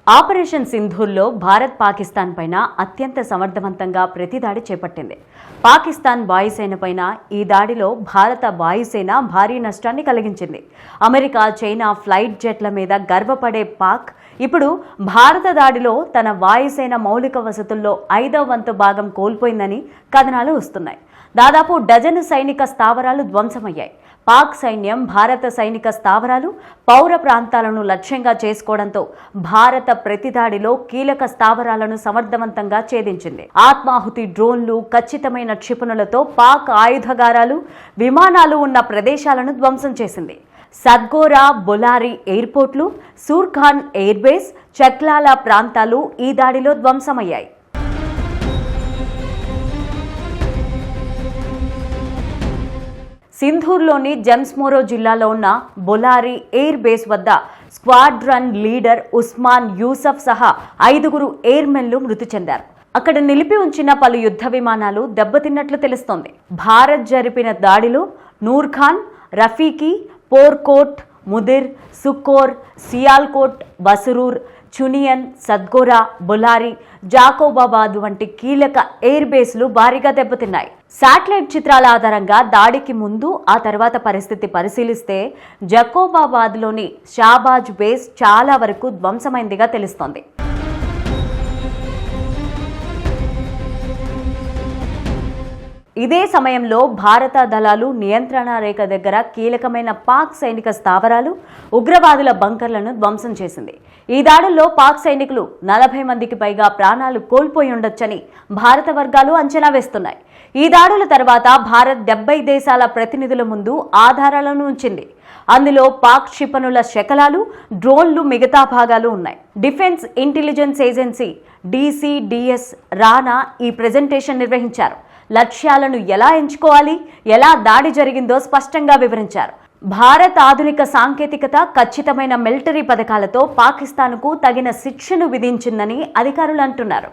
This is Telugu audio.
ఆపరేషన్ సింధూర్లో భారత్ పాకిస్తాన్ పైన అత్యంత సమర్థవంతంగా ప్రతిదాడి చేపట్టింది. పాకిస్తాన్ వాయుసేన పైన ఈ దాడిలో భారత వాయుసేన భారీ నష్టాన్ని కలిగించింది. అమెరికా, చైనా ఫ్లైట్ జెట్ల మీద గర్వపడే పాక్ ఇప్పుడు భారత దాడిలో తన వాయుసేన మౌలిక వసతుల్లో 5వ వంతు భాగం కోల్పోయిందని కథనాలు వస్తున్నాయి. దాదాపు డజను సైనిక స్థావరాలు ధ్వంసమయ్యాయి. పాక్ సైన్యం భారత సైనిక స్థావరాలు, పౌర ప్రాంతాలను లక్ష్యంగా చేసుకోవడంతో భారత ప్రతిదాడిలో కీలక స్థావరాలను సమర్థవంతంగా ఛేదించింది. ఆత్మాహుతి డ్రోన్లు, ఖచ్చితమైన క్షిపణులతో పాక్ ఆయుధగారాలు, విమానాలు ఉన్న ప్రదేశాలను ధ్వంసం చేసింది. సద్గోరా, బొలారి ఎయిర్పోర్ట్లు, సూర్ఖాన్ ఎయిర్బేస్, చక్లాలా ప్రాంతాలు ఈ దాడిలో ధ్వంసమయ్యాయి. సింధూర్లోని జమ్స్మోరో జిల్లాలో ఉన్న బొలారి ఎయిర్ బేస్ వద్ద స్క్వాడ్రన్ లీడర్ ఉస్మాన్ యూసఫ్ సహా 5గురు ఎయిర్మెన్లు మృతి చెందారు. అక్కడ నిలిపి ఉంచిన పలు యుద్ధ విమానాలు దెబ్బతిన్నట్లు తెలుస్తోంది. భారత్ జరిపిన దాడిలో నూర్ఖాన్, రఫీకి, పోర్కోట్, ముదిర్, సుకోర్, సియాల్కోట్, బసరూర్, చునియన్, సద్గోరా, బొలారి, జాకోబాబాద్ వంటి కీలక ఎయిర్ బేస్లు భారీగా దెబ్బతిన్నాయి. శాటిలైట్ చిత్రాల ఆధారంగా దాడికి ముందు, ఆ తర్వాత పరిస్థితి పరిశీలిస్తే జకోబాబాద్లోని షాబాజ్ బేస్ చాలా వరకు ధ్వంసమైందిగా తెలుస్తోంది. ఇదే సమయంలో భారత దళాలు నియంత్రణ రేఖ దగ్గర కీలకమైన పాక్ సైనిక స్థావరాలు, ఉగ్రవాదుల బంకర్లను ధ్వంసం చేసింది. ఈ దాడుల్లో పాక్ సైనికులు 40 మందికి పైగా ప్రాణాలు కోల్పోయి ఉండొచ్చని భారత వర్గాలు అంచనా వేస్తున్నాయి. ఈ దాడుల తర్వాత భారత్ 70 దేశాల ప్రతినిధుల ముందు ఆధారాలను ఉంచింది. అందులో పాక్ క్షిపణుల శకలాలు, డ్రోన్లు, మిగతా భాగాలు ఉన్నాయి. డిఫెన్స్ ఇంటెలిజెన్స్ ఏజెన్సీ DCDS రానా ఈ ప్రెజెంటేషన్ నిర్వహించారు. లక్ష్యాలను ఎలా ఎంచుకోవాలి, ఎలా దాడి జరిగిందో స్పష్టంగా వివరించారు. భారత్ ఆధునిక సాంకేతికత, ఖచ్చితమైన మిలిటరీ పథకాలతో పాకిస్తాన్కు తగిన శిక్షను విధించిందని అధికారులు అంటున్నారు.